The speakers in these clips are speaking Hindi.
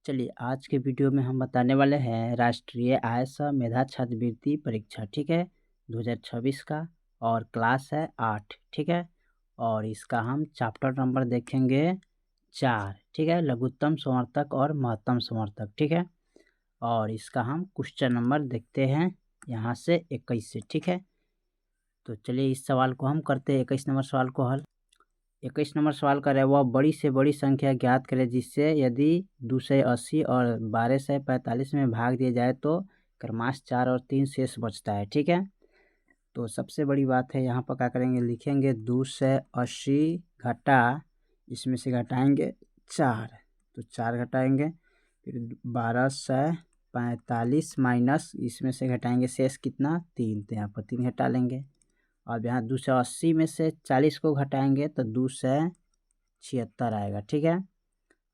चलिए आज के वीडियो में हम बताने वाले हैं राष्ट्रीय आय मेधा छात्रवृत्ति परीक्षा। ठीक है, 2026 का और क्लास है 8। ठीक है, और इसका हम चैप्टर नंबर देखेंगे 4। ठीक है, लघुत्तम समर्थक और महत्तम समर्थक। ठीक है, और इसका हम क्वेश्चन नंबर देखते हैं यहाँ से 21 से। ठीक है, तो चलिए इस सवाल को हम करते हैं 21 नंबर सवाल को हल। 21 नंबर सवाल कर रहे हैं, वह बड़ी से बड़ी संख्या ज्ञात करें जिससे यदि 280 और 1245 में भाग दिया जाए तो क्रमांक 4 और 3 शेष बचता है। ठीक है, तो सबसे बड़ी बात है यहाँ पर क्या करेंगे, लिखेंगे 280 घटा इसमें से घटाएंगे 4, तो 4 घटाएंगे, फिर 1245 माइनस इसमें से घटाएंगे शेष कितना 3, तो यहाँ पर 3 घटा लेंगे। और यहाँ 280 में से 40 को घटाएंगे तो 276 आएगा। ठीक है,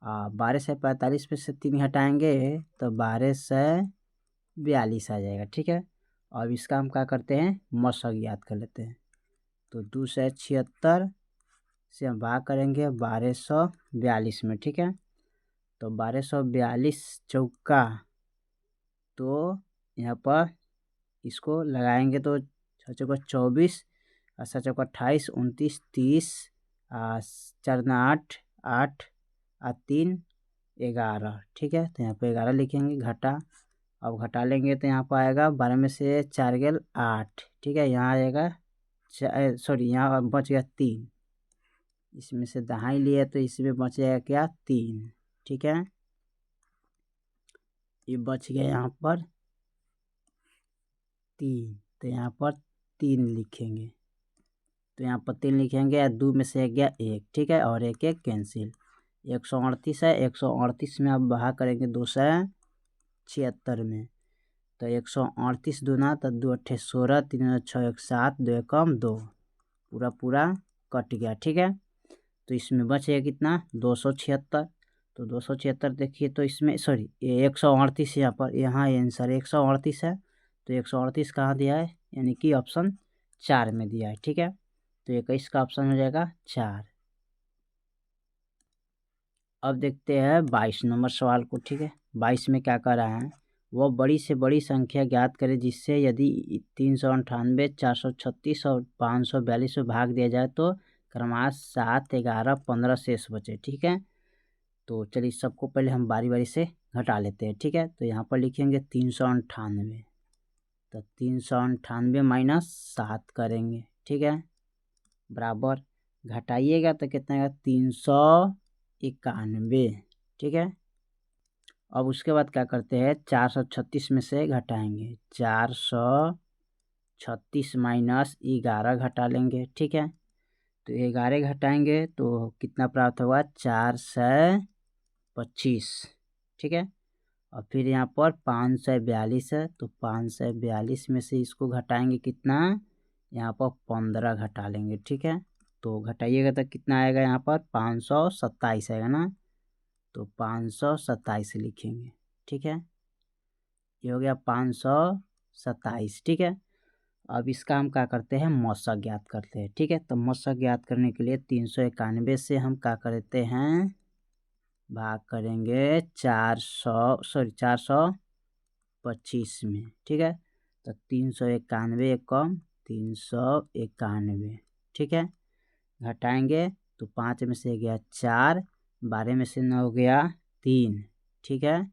1245 में से 3 घटाएंगे तो 1242 आ जाएगा। ठीक है, अब इसका हम क्या करते हैं, मौसक याद कर लेते हैं। तो 276 से हम भाग करेंगे 1242 में। ठीक है, तो 1242 चौका, तो यहाँ पर इसको लगाएंगे तो 6 चौका 24, 7 चौका 28, 29, 30, 4 दूना 8, 8 और 3 11। ठीक है, तो यहाँ पे 11 लिखेंगे घटा। अब घटा लेंगे तो यहाँ पर आएगा 12 में से 4 गेल 8। ठीक है, यहाँ आएगा सॉरी यहाँ बच गया 3, इसमें से दहाई लिए तो इसमें बच जाएगा क्या 3। ठीक है, ये बच गया यहाँ पर 3, तो यहाँ पर 3 लिखेंगे, तो यहाँ पर 3 लिखेंगे, 2 में से गया 1। ठीक है, और 1 1 कैंसिल, 138 है, 138 में अब भाग करेंगे 276 में, तो 138 दूना तो 2 अट्ठे 16, 3 6 1 7, 2 एकम 2, पूरा पूरा कट गया। ठीक है, तो इसमें बचेगा कितना 276, तो 276 देखिए, तो इसमें सॉरी 138 यहाँ पर, यहाँ आंसर 138 है, तो 138 कहाँ दिया है, यानी कि ऑप्शन 4 में दिया है। ठीक है, तो 21 का ऑप्शन हो जाएगा 4। अब देखते हैं 22 नंबर सवाल को। ठीक है, 22 में क्या कर रहा है, वह बड़ी से बड़ी संख्या ज्ञात करे जिससे यदि 398, 436 और 542 में भाग दिया जाए तो क्रमांक 7, 11, 15 शेष बचे। ठीक है, तो चलिए सबको पहले हम बारी बारी से घटा लेते हैं। ठीक है, तो यहाँ पर लिखेंगे 398, तो 398 माइनस 7 करेंगे। ठीक है, बराबर घटाइएगा तो कितना आएगा 391। ठीक है, अब उसके बाद क्या करते हैं, 436 में से घटाएंगे, 436 माइनस 11 घटा लेंगे। ठीक है, तो 11 घटाएंगे तो कितना प्राप्त होगा 425। ठीक है, और फिर यहाँ पर 542 है, तो 542 में से इसको घटाएंगे कितना, यहाँ पर 15 घटा लेंगे। ठीक है, तो घटाइएगा तो कितना आएगा, यहाँ पर 527 आएगा ना, तो 527 लिखेंगे। ठीक है, ये हो गया 527। ठीक है, अब इसका हम क्या करते हैं, मौसक ज्ञात करते हैं। ठीक है, तो मौसक ज्ञात करने के लिए 391 से हम क्या करते हैं, भाग करेंगे 425 में। ठीक है, तो 391 कम 391। ठीक है, घटाएंगे तो 5 में से गया 4, 12 में से 9 गया 3। ठीक है,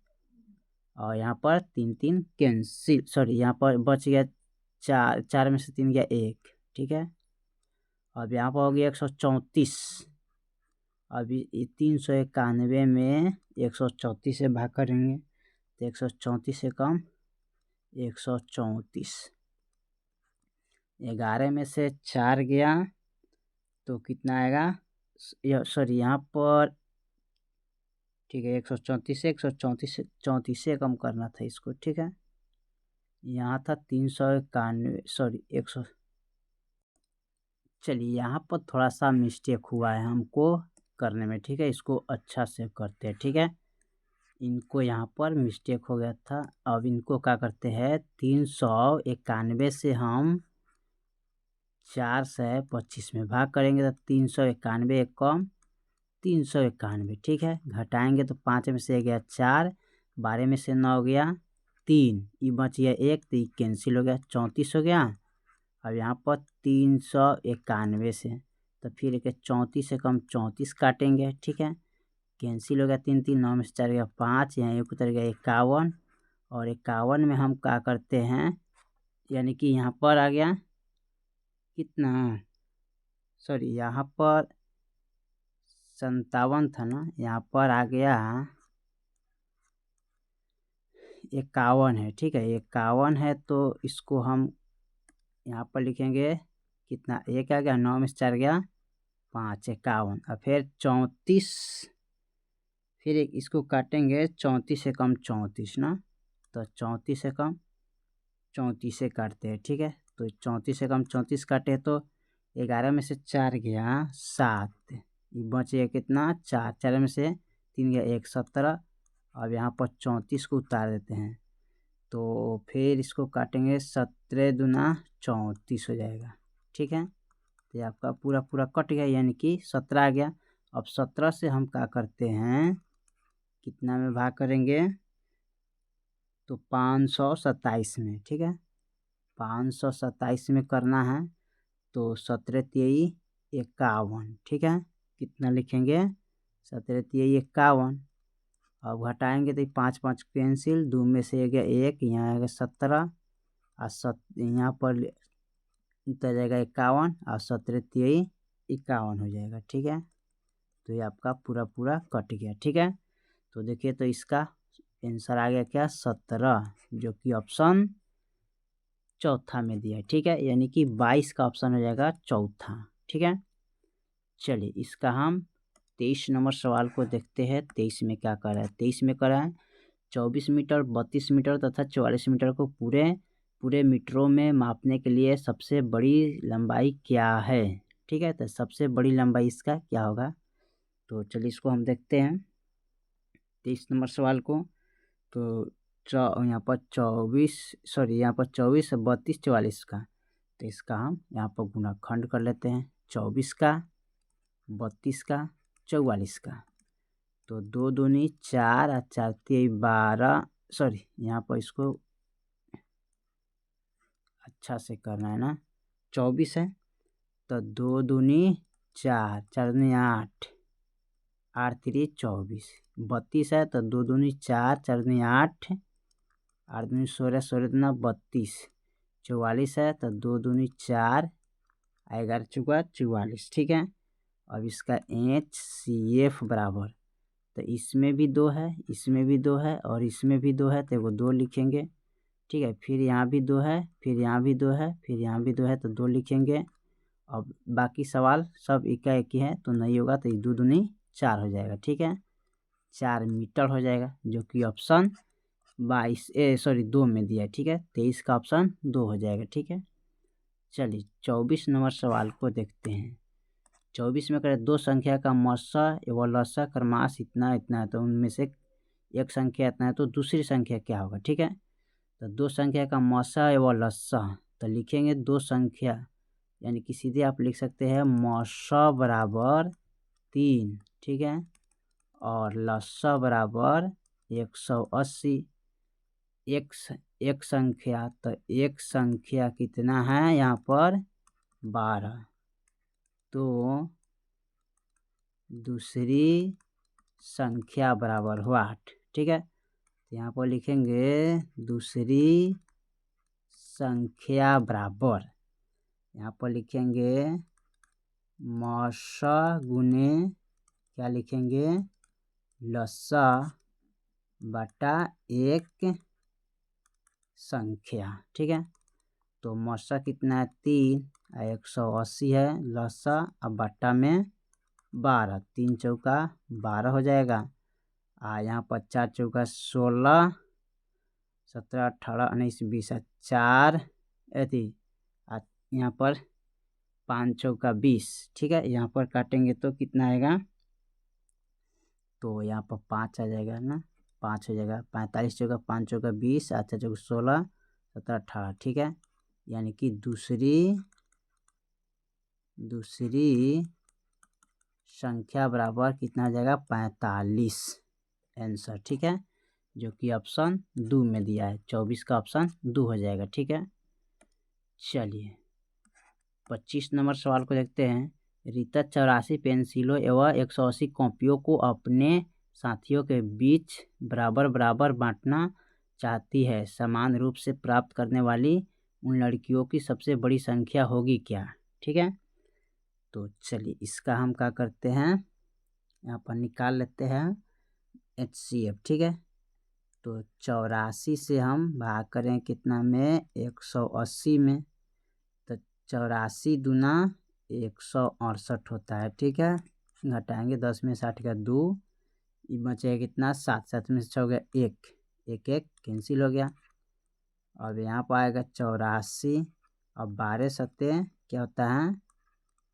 और यहाँ पर 3 3 कैंसिल, सॉरी यहाँ पर बच गया 4, 4 में से 3 गया 1। ठीक है, अब यहाँ पर हो गया 134। अभी 391 में 134 से भाग करेंगे तो 134 से कम 134, 11 में से 4 गया तो कितना आएगा, सॉरी यहाँ पर ठीक है 134 से 134 से कम करना था इसको। ठीक है, यहाँ था 391, सॉरी 100, चलिए यहाँ पर थोड़ा सा मिस्टेक हुआ है हमको करने में। ठीक है, इसको अच्छा से करते हैं। ठीक है, इनको यहाँ पर मिस्टेक हो गया था, अब इनको क्या करते हैं, 391 से हम 425 में भाग करेंगे तो 391 एक कम 391, ठीक है। घटाएंगे तो 5 में से गया 4, 12 में से 9 गया 3, ये बच गया 1, तो ये कैंसिल हो गया, 34 हो गया। अब यहाँ पर 391 से, तो फिर 34 से कम 34 काटेंगे, ठीक है। कैंसिल हो गया, 3 3 9 में से 4 गया 5, यहाँ एक उतर गया 51, और 51 में हम क्या करते हैं, यानी कि यहाँ पर आ गया कितना, सॉरी यहाँ पर 57 था ना, यहाँ पर आ गया 51 है, ठीक है। 51 है तो इसको हम यहाँ पर लिखेंगे कितना, 1 आ गया, 9 में से 4 गया 5, 51। और फिर 34, फिर इसको काटेंगे 34 से कम 34 ना, तो 34 से कम 34 से काटते हैं, ठीक है। तो 34 से कम 34 काटे तो 11 में से 4 गया 7, ये बच गया कितना 4, 4 में से 3 गया 1, 17। अब यहाँ पर 34 को उतार देते हैं, तो फिर इसको काटेंगे 17 दूना 34 हो जाएगा, ठीक है। तो आपका पूरा पूरा कट गया, यानी कि 17 आ गया। अब 17 से हम क्या करते हैं, कितना में भाग करेंगे, तो 527 में, ठीक है। 527 में करना है, तो 17 23 51, ठीक है। कितना लिखेंगे, 17 23 51। अब घटाएंगे तो 5 5 कैंसिल, 2 में से गया 1, यहाँ आएगा 17, और यहाँ पर उतर जाएगा 51, और 17 23 51 हो जाएगा, ठीक है। तो ये आपका पूरा पूरा कट गया, ठीक है। तो देखिए, तो इसका आंसर आ गया क्या, 17, जो कि ऑप्शन चौथा में दिया है, ठीक है। यानी कि 22 का ऑप्शन हो जाएगा चौथा, ठीक है। चलिए, इसका हम 23 नंबर सवाल को देखते हैं। 23 में क्या कर रहा है, 23 में कर रहा है 24 मीटर, 32 मीटर तथा 44 मीटर को पूरे मीटरों में मापने के लिए सबसे बड़ी लंबाई क्या है, ठीक है। तो सबसे बड़ी लंबाई इसका क्या होगा, तो चलिए इसको हम देखते हैं 23 नंबर सवाल को। तो यहाँ पर 24 32 44 का, तो इसका हम यहाँ पर गुणाखंड कर लेते हैं, 24 का 32 का 44 का। तो 2 दूनी 4 और 4 3 12, सॉरी यहाँ पर इसको अच्छा से करना है ना, 24 है तो 2 दूनी 4, 4 दूनी 8, 8 3 24, 32 है तो 2 दूनी 4, 4 दूनी 8, 8 दूनी 16, 16 दूना 32, 44 है तो 2 दूनी 4, 11 चौका 44, ठीक है। अब इसका HCF बराबर, तो इसमें भी 2 है, इसमें भी 2 है, और इसमें भी 2 है, तो वो 2 लिखेंगे, ठीक है। फिर यहाँ भी 2 है, फिर यहाँ भी 2 है, फिर यहाँ भी 2 है, तो 2 लिखेंगे। अब बाकी सवाल सब एक ही है, तो नहीं होगा, तो 2 दूनी 4 हो जाएगा, ठीक है। 4 मीटर हो जाएगा, जो कि ऑप्शन 2 में दिया है, ठीक है। 23 का ऑप्शन 2 हो जाएगा, ठीक है। चलिए 24 नंबर सवाल को देखते हैं। 24 में करें 2 संख्या का मस्सा एवं लस्सा क्रमास इतना इतना है, तो उनमें से एक संख्या इतना है, तो दूसरी संख्या क्या होगा, ठीक है। तो 2 संख्या का मस्सा एवं लस्सा, तो लिखेंगे 2 संख्या, यानी कि सीधे आप लिख सकते हैं मस्सा बराबर 3, ठीक है, और लस्सा बराबर 180। एक संख्या, तो एक संख्या कितना है यहाँ पर 12, तो दूसरी संख्या बराबर हुआ 8, ठीक है। तो यहाँ पर लिखेंगे दूसरी संख्या बराबर, यहाँ पर लिखेंगे मस्सा गुने क्या लिखेंगे, लस्सा बटा एक संख्या, ठीक है। तो मस्सा कितना है 3, 180 है, लस्सा अब बट्टा में 12, 3 चौका 12 हो जाएगा, यहाँ पर 4 चौका 16, 17 18 19 20, 4 अथी, यहाँ पर 5 चौका 20, ठीक है। यहाँ पर काटेंगे तो कितना आएगा, तो यहाँ पर 5 आ जाएगा ना, 5 हो जाएगा, 45 चौका 5 चौका 20, 8 चौका 16, 17 18, ठीक है। यानी कि दूसरी संख्या बराबर कितना हो जाएगा 45 आंसर, ठीक है, जो कि ऑप्शन 2 में दिया है। 24 का ऑप्शन 2 हो जाएगा, ठीक है। चलिए 25 नंबर सवाल को देखते हैं। रीता 84 पेंसिलों एवं 180 कॉपियों को अपने साथियों के बीच बराबर बराबर बांटना चाहती है। समान रूप से प्राप्त करने वाली उन लड़कियों की सबसे बड़ी संख्या होगी क्या, ठीक है। तो चलिए इसका हम क्या करते हैं, यहाँ पर निकाल लेते हैं HCF, ठीक है। तो 84 से हम भाग करें कितना में 180 में, तो 84 दूना 168 होता है, ठीक है। घटाएंगे 10 में 60 का 2, ये बचेगा कितना 7, 7 में से 6 हो गया 1, 1 1 कैंसिल हो गया। अब यहाँ पर आएगा 84, अब 12 सत्ते क्या होता है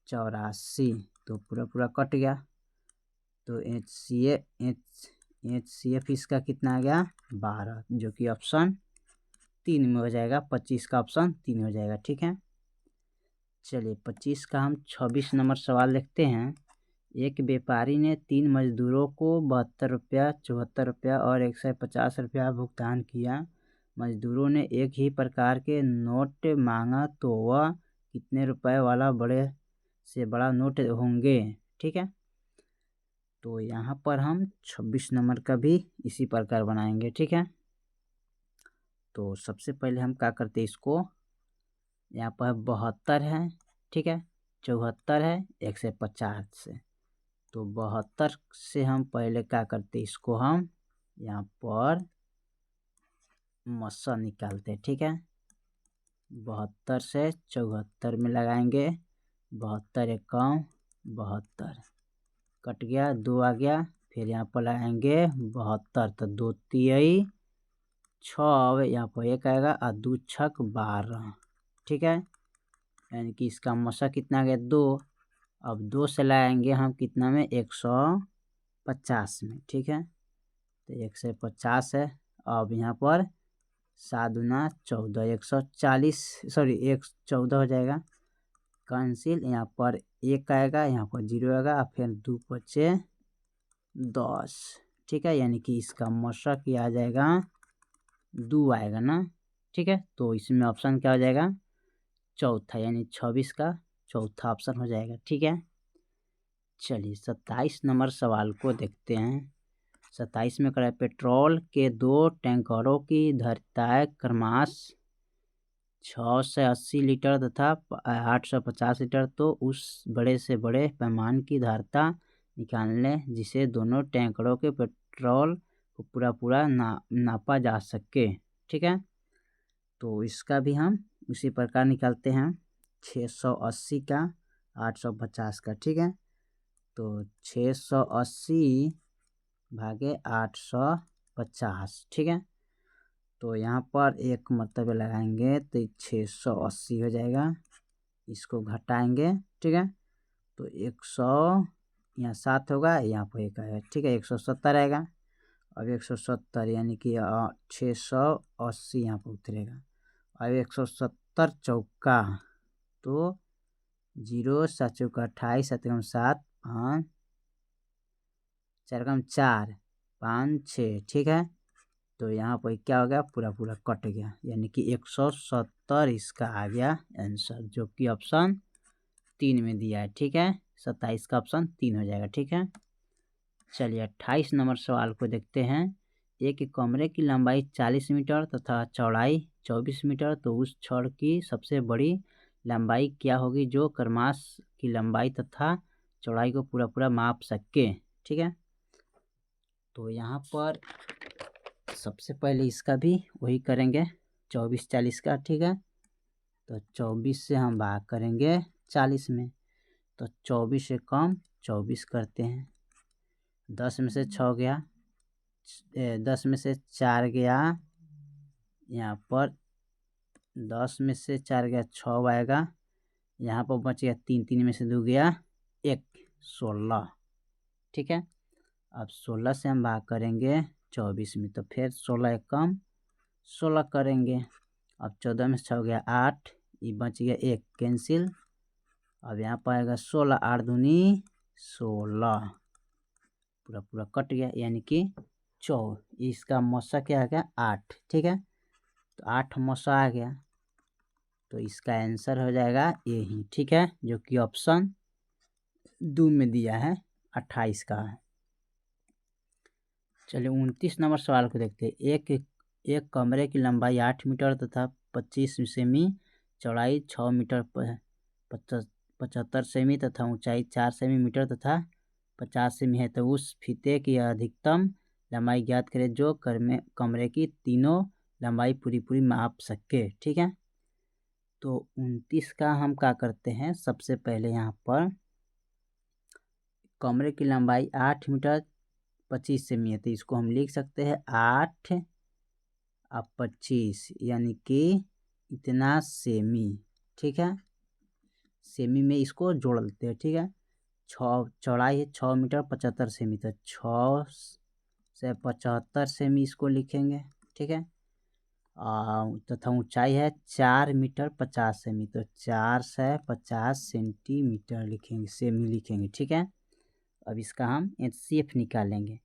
84, तो पूरा पूरा कट गया। तो HCF इसका कितना आ गया 12, जो कि ऑप्शन 3 में हो जाएगा। 25 का ऑप्शन 3 हो जाएगा, ठीक है। चलिए 25 का हम 26 नंबर सवाल देखते हैं। एक व्यापारी ने 3 मजदूरों को 72 रुपया, 74 रुपया और 150 रुपया भुगतान किया। मजदूरों ने एक ही प्रकार के नोट मांगा तो वह कितने रुपए वाला बड़े से बड़ा नोट होंगे, ठीक है। तो यहाँ पर हम 26 नंबर का भी इसी प्रकार बनाएंगे, ठीक है। तो सबसे पहले हम क्या करते हैं, इसको यहाँ पर 72 है, ठीक है, 74 है 150 से, तो 72 से हम पहले क्या करते हैं, इसको हम यहाँ पर मस्सा निकालते हैं, ठीक है। 72 से 74 में लगाएंगे, 72 एकम 72 कट गया, 2 आ गया, फिर यहाँ पर लगाएंगे 72, तो 2 तिहाई 6, यहाँ पर 1 आएगा और 2 छक 12, ठीक है, यानी कि इसका मसा कितना आ गया 2। अब 2 से लाएंगे हम कितना में 150 में, ठीक है, तो 150 है। अब यहाँ पर 7 दूना 14, 140, सॉरी 14 हो जाएगा कैंसिल, यहाँ पर 1 आएगा, यहाँ पर 0 आएगा और फिर 2 बचे 10, ठीक है, यानी कि इसका मसा क्या आ जाएगा 2 आएगा ना, ठीक है। तो इसमें ऑप्शन क्या हो जाएगा चौथा, यानी 26 का चौथा ऑप्शन हो जाएगा, ठीक है। चलिए 27 नंबर सवाल को देखते हैं। 27 में करा पेट्रोल के 2 टैंकरों की धारिताएं क्रमश 6 से 80 लीटर तथा 850 लीटर, तो उस बड़े से बड़े पैमाने की धारिता निकालने जिसे दोनों टैंकरों के पेट्रोल को पूरा पूरा नापा जा सके, ठीक है। तो इसका भी हम उसी प्रकार निकालते हैं 680 का 850 का, ठीक है। तो 680 भागे 850, ठीक है। तो यहाँ पर एक मरतबे लगाएंगे तो 680 हो जाएगा, इसको घटाएंगे, ठीक है। तो 100 यहाँ 7 होगा, यहाँ पर 1 आएगा, ठीक है, 170 आएगा। अब 170 यानी कि 680 यहाँ पर उतरेगा। अब 170 चौका, तो 0 7 चौका 28, 7 कम 7, 5 4 कम 4 5 6, ठीक है। तो यहाँ पर क्या हो गया पूरा पूरा कट गया, यानी कि 170 इसका आ गया आंसर, जो कि ऑप्शन 3 में दिया है, ठीक है। 27 का ऑप्शन 3 हो जाएगा, ठीक है। चलिए 28 नंबर सवाल को देखते हैं। एक कमरे की लंबाई 40 मीटर तथा चौड़ाई 24 मीटर, तो उस छड़ की सबसे बड़ी लंबाई क्या होगी जो क्रमाश की लंबाई तथा चौड़ाई को पूरा पूरा माप सके, ठीक है। तो यहाँ पर सबसे पहले इसका भी वही करेंगे 24 40 का, ठीक है। तो 24 से हम भाग करेंगे 40 में, तो 24 से कम 24 करते हैं, 10 में से 6 गया, 10 में से 4 गया, यहाँ पर 10 में से 4 गया 6 आएगा, यहाँ पर बच गया 3, 3 में से 2 गया 1, 16, ठीक है। अब 16 से हम भाग करेंगे 24 में, तो फिर 16 कम 16 करेंगे। अब 14 में से 6 गया 8, ये बच गया 1 कैंसिल। अब यहाँ पर आएगा 16, 8 दूनी 16 पूरा पूरा कट गया, यानी कि 4। इसका मौसा क्या आ गया 8, ठीक है। तो 8 मौसा आ गया, तो इसका आंसर हो जाएगा यही, ठीक है, जो कि ऑप्शन 2 में दिया है 28 का है। चलिए 29 नंबर सवाल को देखते हैं। एक कमरे की लंबाई 8 मीटर तथा 25 सेमी, चौड़ाई 6 मीटर 75 सेमी तथा ऊंचाई 4 सेमी तथा 50 सेमी है, तो उस फीते की अधिकतम लंबाई ज्ञात करें जो कमरे की तीनों लंबाई पूरी माप सके, ठीक है। तो 29 का हम क्या करते हैं, सबसे पहले यहाँ पर कमरे की लंबाई 8 मीटर 25 सेमी है, तो इसको हम लिख सकते हैं 8 और 25, यानी कि इतना सेमी, ठीक है। सेमी में इसको जोड़ लेते हैं, ठीक है। 6 चौड़ाई है 6 मीटर 75 सेमी, तो 6 से 75 सेमी इसको लिखेंगे, ठीक है। तथा ऊंचाई है 4 मीटर 50 सेमी, तो 4 से 50 सेंटीमीटर लिखेंगे, सेमी लिखेंगे, ठीक है। अब इसका हम HCF निकालेंगे,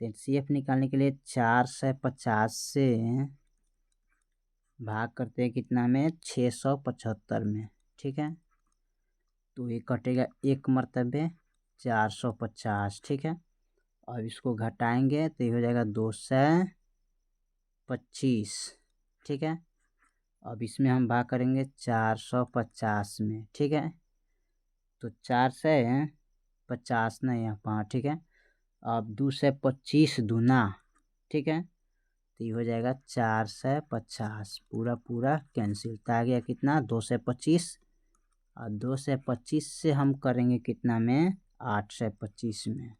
तो HCF निकालने के लिए 4 से 50 से भाग करते हैं कितना में 675 में, ठीक है। तो ये कटेगा एक मरतबे 450, ठीक है। अब इसको घटाएंगे तो ये हो जाएगा 225, ठीक है। अब इसमें हम भाग करेंगे 450 में, ठीक है। तो 4 से 50 नहीं यहाँ 5, ठीक है। अब 2 से 25 दूना, ठीक है, तो ये हो जाएगा 4 से 50, पूरा कैंसिल, तो आ गया कितना 2 से 25, और 2 से 25 से हम करेंगे कितना में 8 से 25 में,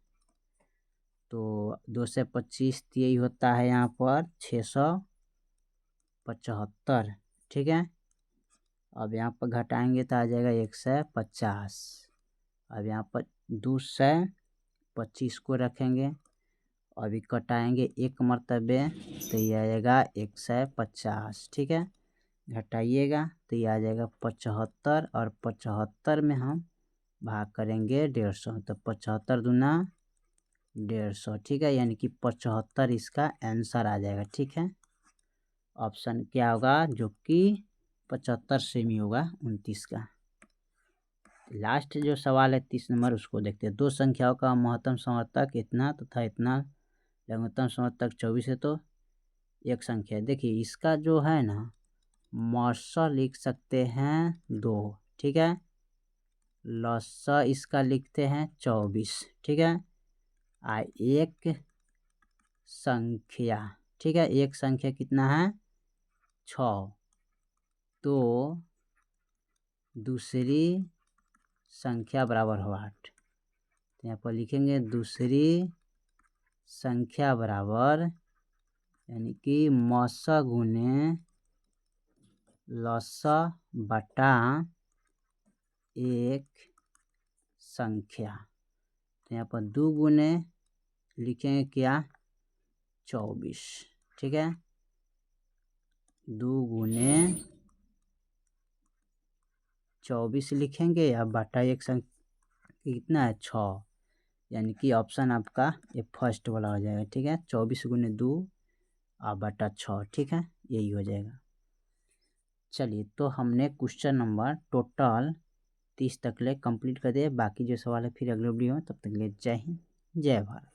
तो 2 से 25 यही होता है यहाँ पर 675, ठीक है। अब यहाँ पर घटाएंगे तो आ जाएगा 1 से 50। अब यहाँ पर 2 से 25 को रखेंगे, अभी कटाएंगे एक मरतबे तो ये आ जाएगा 1 से 50, ठीक है। घटाइएगा तो ये आ जाएगा 75, और 75 में हम भाग करेंगे 150, तो 75 दूना 150, ठीक है, यानी कि 75 इसका आंसर आ जाएगा, ठीक है। ऑप्शन क्या होगा, जो कि 75 सेमी होगा 29 का। लास्ट जो सवाल है 30 नंबर, उसको देखते हैं। दो संख्याओं का महत्तम समवर्तक इतना तथा इतना, लघुत्तम समवर्तक 24 है, तो एक संख्या है। देखिए इसका जो है ना मौसा लिख सकते हैं 2, ठीक है। लसा इसका लिखते हैं 24, ठीक है। एक संख्या, ठीक है, एक संख्या कितना है 6, तो दूसरी संख्या बराबर हो 8, तो यहाँ पर लिखेंगे दूसरी संख्या बराबर, यानी कि मौसा गुने लसा बटा एक संख्या, तो यहाँ पर 2 गुने लिखेंगे क्या 24, ठीक है। 2 गुने 24 लिखेंगे, या बटा एक संख्या कितना है 6, यानी कि ऑप्शन आपका ये फर्स्ट वाला हो जाएगा, ठीक है। 24 गुने 2 और बटा 6, ठीक है, यही हो जाएगा। चलिए तो हमने क्वेश्चन नंबर टोटल 30 तक ले कंप्लीट कर दिए। बाकी जो सवाल है फिर अगले वीडियो में, तब तक के लिए जय हिंद जय भारत।